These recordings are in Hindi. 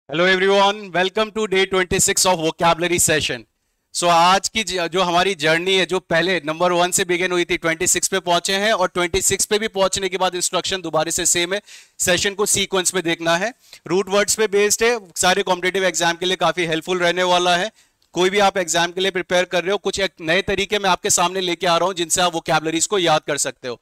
Hello everyone, welcome to day 26 of vocabulary session. So आज की जो हमारी जर्नी है, जो पहले नंबर 1 से बिगिन हुई थी, 26 पे पहुंचे हैं और 26 पे भी पहुंचने के बाद इंस्ट्रक्शन दोबारा से सेम है। सेशन को सीक्वेंस में देखना है, रूट वर्ड्स पे बेस्ड है, सारे कॉम्पिटिटिव एग्जाम के लिए काफी हेल्पफुल रहने वाला है। कोई भी आप एग्जाम के लिए प्रिपेयर कर रहे हो, कुछ एक नए तरीके मैं आपके सामने लेके आ रहा हूं जिनसे आप वोकैबुलरीज को याद कर सकते हो।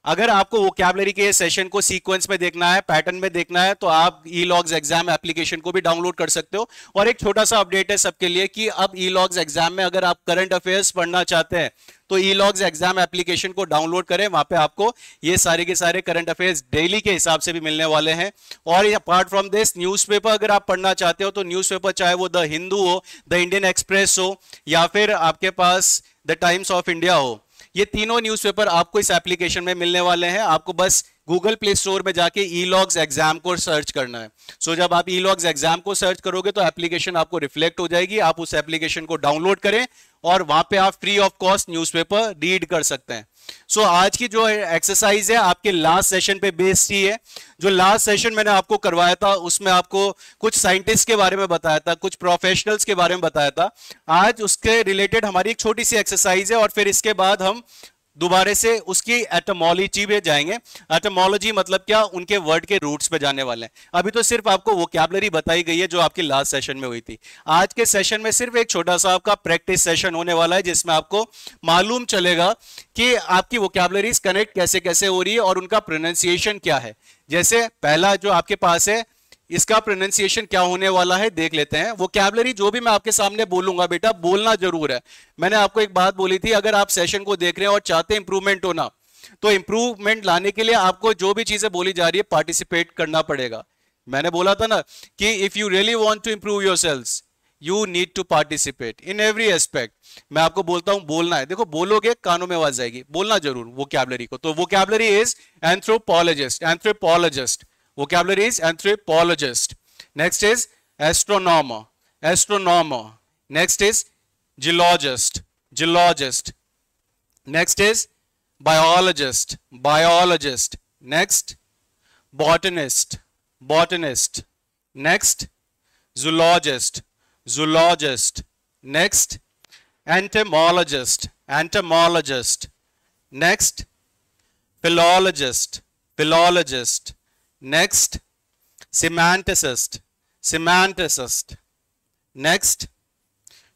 अगर आपको वोकैबुलरी के सेशन को सीक्वेंस में देखना है, पैटर्न में देखना है, तो आप ई लॉग्स एग्जाम एप्लीकेशन को भी डाउनलोड कर सकते हो। और एक छोटा सा अपडेट है सबके लिए कि अब ई लॉग्स एग्जाम में अगर आप करंट अफेयर्स पढ़ना चाहते हैं तो ई लॉग्स एग्जाम एप्लीकेशन को डाउनलोड करें। वहां पे आपको ये सारे के सारे करंट अफेयर्स डेली के हिसाब से भी मिलने वाले हैं। और अपार्ट फ्रॉम दिस, न्यूज़पेपर अगर आप पढ़ना चाहते हो तो न्यूज़पेपर, चाहे वो द हिंदू हो, द इंडियन एक्सप्रेस हो, या फिर आपके पास द टाइम्स ऑफ इंडिया हो, ये तीनों न्यूज़पेपर आपको इस एप्लीकेशन में मिलने वाले हैं। आपको बस गूगल प्ले स्टोर में जाके ई लॉग्स एग्जाम को सर्च करना है। सो जब आप ई लॉग्स एग्जाम को सर्च करोगे तो एप्लीकेशन आपको रिफ्लेक्ट हो जाएगी। आप उस एप्लीकेशन को डाउनलोड करें और वहां पे आप free of cost newspaper read कर सकते हैं। सो आज की जो एक्सरसाइज है आपके लास्ट सेशन पे बेस्ड ही है। जो लास्ट सेशन मैंने आपको करवाया था उसमें आपको कुछ साइंटिस्ट के बारे में बताया था, कुछ प्रोफेशनल्स के बारे में बताया था। आज उसके रिलेटेड हमारी एक छोटी सी एक्सरसाइज है और फिर इसके बाद हम दोबारा से उसकी एटमोलॉजी पे जाएंगे। एटमोलॉजी मतलब क्या, उनके वर्ड के रूट्स पे जाने वाले हैं। अभी तो सिर्फ आपको वोकैबुलरी बताई गई है जो आपकी लास्ट सेशन में हुई थी। आज के सेशन में सिर्फ एक छोटा सा आपका प्रैक्टिस सेशन होने वाला है जिसमें आपको मालूम चलेगा कि आपकी वोकैबुलरीज कनेक्ट कैसे कैसे हो रही है और उनका प्रोनाउंसिएशन क्या है। जैसे पहला जो आपके पास है, इसका प्रोनाउंसिएशन क्या होने वाला है देख लेते हैं। वोकैबुलरी जो भी मैं आपके सामने बोलूंगा बेटा, बोलना जरूर है। मैंने आपको एक बात बोली थी, अगर आप सेशन को देख रहे हैं और चाहते हैं इंप्रूवमेंट होना, तो इंप्रूवमेंट लाने के लिए आपको जो भी चीजें बोली जा रही है पार्टिसिपेट करना पड़ेगा। मैंने बोला था ना कि if you really want to improve yourselves you need to participate in every aspect. मैं आपको बोलता हूं बोलना है, देखो बोलोगे कानों में आवाज आएगी, बोलना जरूर वोकैबुलरी को। तो vocabulary is anthropologist, anthropologist. Vocabulary is anthropologist. Next is astronomer, astronomer. Next is geologist, geologist. Next is biologist, biologist. Next, botanist, botanist. Next, zoologist, zoologist. Next, entomologist, entomologist. Next, philologist, philologist. Next, semanticist, semanticist. Next,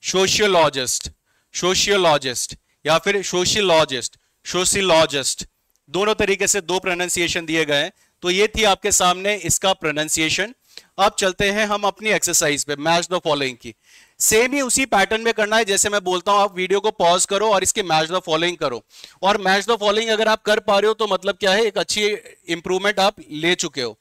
sociologist, sociologist या फिर sociologist, sociologist। दोनों तरीके से दो प्रोनाउंसिएशन दिए गए हैं। तो ये थी आपके सामने इसका प्रोनाउंसिएशन। अब चलते हैं हम अपनी एक्सरसाइज पे, मैच द फॉलोइंग की। सेम ही उसी पैटर्न में करना है जैसे मैं बोलता हूं। आप वीडियो को पॉज करो और इसके मैच द फॉलोइंग करो। और मैच द फॉलोइंग अगर आप कर पा रहे हो तो मतलब क्या है, एक अच्छी इंप्रूवमेंट आप ले चुके हो।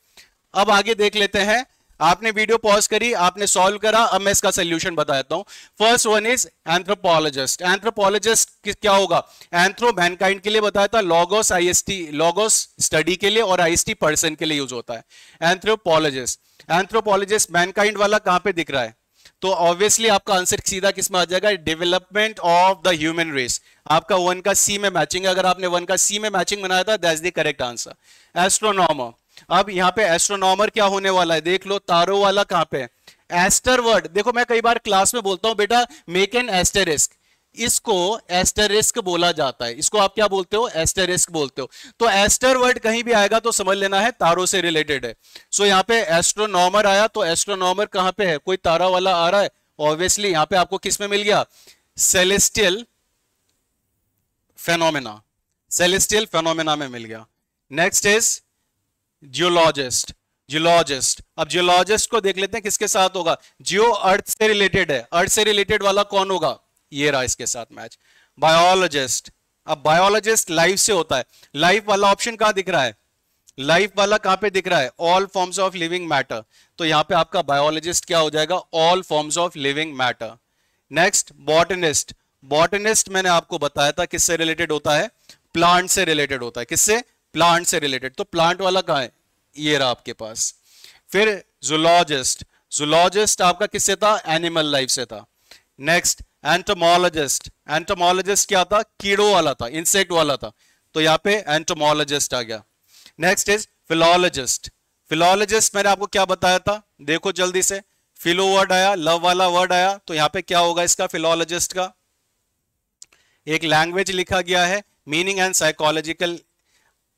अब आगे देख लेते हैं। आपने वीडियो पॉज करी, आपने सॉल्व करा, अब मैं इसका सोल्यूशन बताता हूं। First one is anthropologist. Anthropologist क्या होगा, एंथ्रो मैनकाइंड के लिए बताया था, लॉगोस आईएसटी, लॉगोस स्टडी के लिए और आईएसटी पर्सन के लिए यूज होता है। एंथ्रोपोलॉजिस्ट, एंथ्रोपोलॉजिस्ट मैनकाइंड वाला कहां पे दिख रहा है, तो ऑब्वियसली आपका आंसर सीधा किस में आ जाएगा, development of the human race. आपका 1 का सी में मैचिंग, अगर आपने 1 का सी में मैचिंग बनाया था, that's the correct answer. Astronomer, अब यहां पे एस्ट्रोनॉमर क्या होने वाला है देख लो, तारों वाला कहां पे है, एस्टर वर्ड। देखो मैं कई बार क्लास में बोलता हूं बेटा मेक एन एस्टेरिस्क, इसको एस्टेरिस्क बोला जाता है। इसको आप क्या बोलते हो, एस्टेरिस्क बोलते हो। तो एस्टर वर्ड कहीं भी आएगा तो समझ लेना है तारों से रिलेटेड है। सो यहाँ पे एस्ट्रोनॉमर आया, तो एस्ट्रोनॉमर कहां पे है, कोई तारा वाला आ रहा है, ऑब्वियसली यहां पे आपको किस में मिल गया, सेलेस्टियल फेनोमेना, सेलेस्टियल फेनोमेना में मिल गया। Next is geologist, geologist. अब जियोलॉजिस्ट को देख लेते हैं किसके साथ होगा, जियो अर्थ से रिलेटेड है, अर्थ से रिलेटेड वाला कौन होगा, ये रहा इसके साथ मैच। बायोलॉजिस्ट, अब बायोलॉजिस्ट लाइफ से होता है, लाइफ वाला ऑप्शन कहां दिख रहा है, लाइफ वाला कहां पे दिख रहा है, all forms of living matter. तो यहां पे आपका बायोलॉजिस्ट क्या हो जाएगा, all forms of living matter. Next botanist, botanist मैंने आपको बताया था किससे रिलेटेड होता है, प्लांट से रिलेटेड होता है, किससे, प्लांट से रिलेटेड। तो प्लांट वाला कहां है, ये रहा आपके पास। फिर जूलॉजिस्ट, जूलॉजिस्ट आपका किससे था, एनिमल लाइफ से था। नेक्स्ट एंटोमोलॉजिस्ट, एंटोमोलॉजिस्ट क्या था, कीड़ों वाला था, इंसेक्ट वाला था, तो यहां पे एंटोमोलॉजिस्ट आ गया। नेक्स्ट इज फिलोलॉजिस्ट, फिलोलॉजिस्ट मैंने आपको क्या बताया था, देखो जल्दी से, फिलो वर्ड आया, लव वाला वर्ड आया, तो यहां पे क्या होगा इसका फिलोलॉजिस्ट का, एक लैंग्वेज लिखा गया है, मीनिंग एंड साइकोलॉजिकल,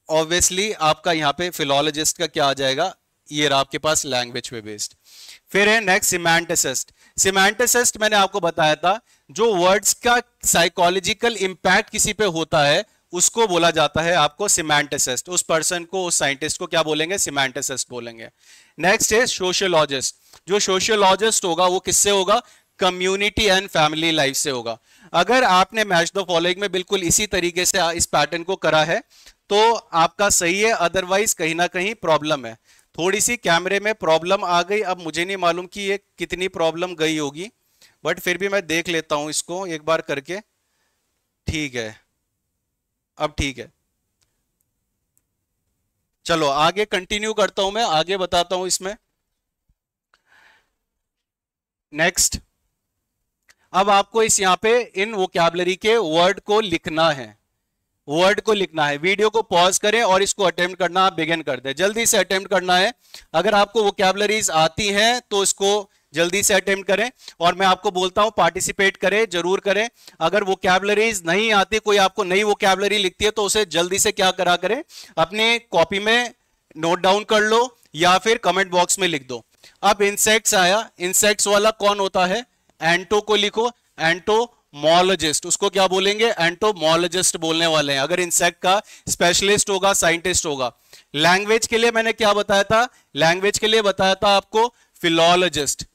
ऑब्वियसली आपका यहां पे फिलोलॉजिस्ट का क्या आ जाएगा, ये रहा आपके पास लैंग्वेज पे बेस्ड। फिर है नेक्स्ट सिमेंटिसिस्ट। सिमेंटिसिस्ट मैंने आपको बताया था जो वर्ड्स का साइकोलॉजिकल इंपैक्ट किसी पे होता है उसको बोला जाता है आपको सिमेंटिसिस्ट, उस पर्सन को, उस साइंटिस्ट को क्या बोलेंगे, सिमेंटिसिस्ट बोलेंगे। नेक्स्ट है सोशियोलॉजिस्ट। जो सोशियोलॉजिस्ट होगा वो किससे होगा, कम्युनिटी एंड फैमिली लाइफ से होगा। अगर आपने मैच द फॉलोइंग में बिल्कुल इसी तरीके से इस पैटर्न को करा है तो आपका सही है, अदरवाइज कहीं ना कहीं प्रॉब्लम है। थोड़ी सी कैमरे में प्रॉब्लम आ गई, अब मुझे नहीं मालूम कि ये कितनी प्रॉब्लम गई होगी, बट फिर भी मैं देख लेता हूं इसको एक बार करके। ठीक है, अब ठीक है, चलो आगे कंटिन्यू करता हूं, मैं आगे बताता हूं इसमें। नेक्स्ट, अब आपको इस यहां पे इन वोकैबुलरी के वर्ड को लिखना है, वर्ड को लिखना है। वीडियो को पॉज करें और इसको अटेम्प्ट करना आप बिगिन कर दें, जल्दी से अटेम्प्ट करना है। अगर आपको वोकैबुलरीज आती हैं तो इसको जल्दी से अटेम्प्ट करें, और मैं आपको बोलता हूं पार्टिसिपेट करें, जरूर करें। अगर वोकैबुलरीज नहीं आती, कोई आपको नई वोकैबुलरी लिखती है तो उसे जल्दी से क्या करा करें, अपने कॉपी में नोट डाउन कर लो या फिर कमेंट बॉक्स में लिख दो। अब इंसेक्ट्स आया, इंसेक्ट्स वाला कौन होता है, एंटो को लिखो, एंटोमोलॉजिस्ट, उसको क्या बोलेंगे, एंटोमोलॉजिस्ट बोलने वाले हैं। अगर इंसेक्ट का स्पेशलिस्ट होगा, साइंटिस्ट होगा। लैंग्वेज के लिए मैंने क्या बताया था, लैंग्वेज के लिए बताया था आपको फिलोलॉजिस्ट,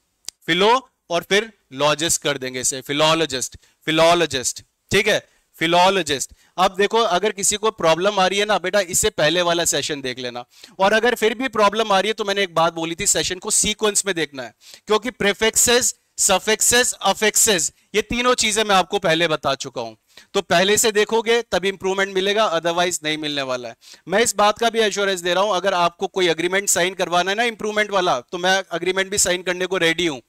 फिलो और फिर लॉजिस्ट कर देंगे इसे, फिलोलॉजिस्ट, फिलोलॉजिस्ट, ठीक है, फिलोलॉजिस्ट। अब देखो अगर किसी को प्रॉब्लम आ रही है ना बेटा, इससे पहले वाला सेशन देख लेना, और अगर फिर भी प्रॉब्लम आ रही है तो मैंने एक बात बोली थी, सेशन को सीक्वेंस में देखना है, क्योंकि प्रीफिक्सेस, सफिक्सेस, अफिक्सेस, ये तीनों चीजें मैं आपको पहले बता चुका हूं। तो पहले से देखोगे तब इंप्रूवमेंट मिलेगा, अदरवाइज नहीं मिलने वाला है। मैं इस बात का भी एश्योरेंस दे रहा हूं, अगर आपको कोई एग्रीमेंट साइन करवाना है ना इंप्रूवमेंट वाला, तो मैं एग्रीमेंट भी साइन करने को रेडी हूं,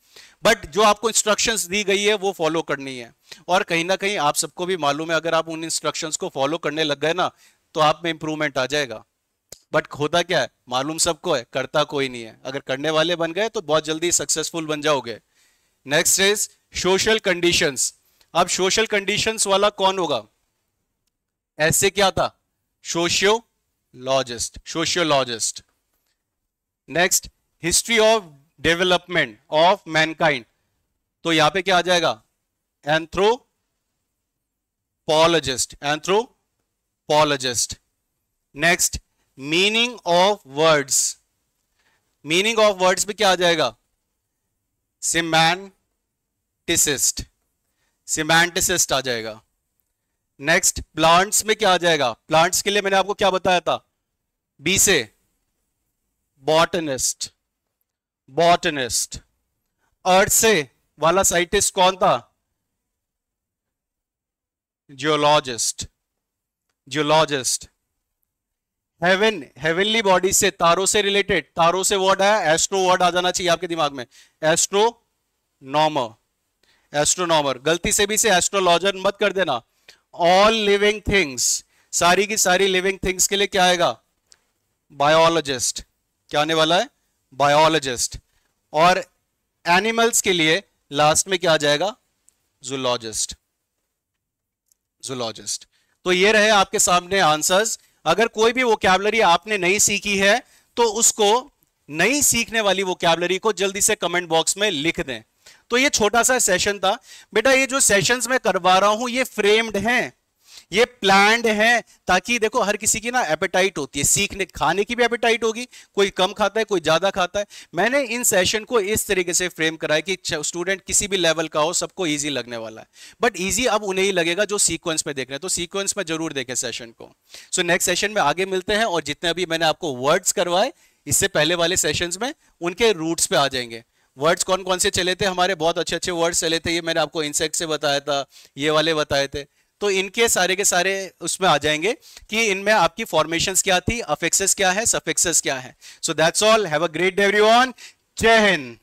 बट जो आपको इंस्ट्रक्शंस दी गई है वो फॉलो करनी है। और कहीं ना कहीं आप सबको भी मालूम है, अगर आप उन इंस्ट्रक्शंस को फॉलो करने लग गए ना तो आप में इंप्रूवमेंट आ जाएगा। बट होता क्या है, मालूम सबको है, करता कोई नहीं है। अगर करने वाले बन गए तो बहुत जल्दी सक्सेसफुल बन जाओगे। Next is social conditions. अब सोशल कंडीशंस वाला कौन होगा, ऐसे क्या था, sociologist, sociologist. Next, history of development of Mankind, तो यहां पे क्या आ जाएगा, anthropologist, anthropologist. Next, meaning of words, meaning of words में क्या आ जाएगा, सिमेंटिसिस्ट, सिमेंटिसिस्ट आ जाएगा। नेक्स्ट, प्लांट्स में क्या आ जाएगा, प्लांट्स के लिए मैंने आपको क्या बताया था, बी से बॉटनिस्ट, बॉटनिस्ट। अर्थ से वाला साइंटिस्ट कौन था, geologist, geologist. Heaven, heavenly body से, तारों से रिलेटेड, तारों से वर्ड आया, एस्ट्रो वर्ड आ जाना चाहिए आपके दिमाग में, एस्ट्रोनॉमर, एस्ट्रोनॉमर। गलती से भी से एस्ट्रोलॉजर मत कर देना। ऑल लिविंग थिंग्स, सारी की सारी लिविंग थिंग्स के लिए क्या आएगा, बायोलॉजिस्ट, क्या आने वाला है, बायोलॉजिस्ट। और एनिमल्स के लिए लास्ट में क्या आ जाएगा, जूलॉजिस्ट, जूलॉजिस्ट। तो ये रहे आपके सामने आंसर्स। अगर कोई भी वोकैबुलरी आपने नहीं सीखी है तो उसको, नई सीखने वाली वोकैबुलरी को जल्दी से कमेंट बॉक्स में लिख दें। तो ये छोटा सा सेशन था बेटा, ये जो सेशंस मैं करवा रहा हूं ये फ्रेम्ड हैं, ये प्लान्ड है, ताकि देखो हर किसी की ना एपेटाइट होती है सीखने, खाने की भी एपेटाइट होगी, कोई कम खाता है कोई ज्यादा खाता है। मैंने इन सेशन को इस तरीके से फ्रेम करा है कि स्टूडेंट किसी भी लेवल का हो सबको इजी लगने वाला है। बट इजी अब उन्हें ही लगेगा जो सीक्वेंस में देख रहे हैं, तो सीक्वेंस में जरूर देखें सेशन को। सो नेक्स्ट सेशन में आगे मिलते हैं, और जितने अभी मैंने आपको वर्ड्स करवाए इससे पहले वाले सेशंस में, उनके रूट्स पे आ जाएंगे। वर्ड्स कौन कौन से चले थे हमारे, बहुत अच्छे अच्छे वर्ड्स चले थे, ये मैंने आपको इंसेक्ट से बताया था, ये वाले बताए थे। तो इनके सारे के सारे उसमें आ जाएंगे कि इनमें आपकी फॉर्मेशंस क्या थी, अफिक्सेस क्या है, सफिक्सेस क्या है। So that's all, have a great day everyone, जय हिंद।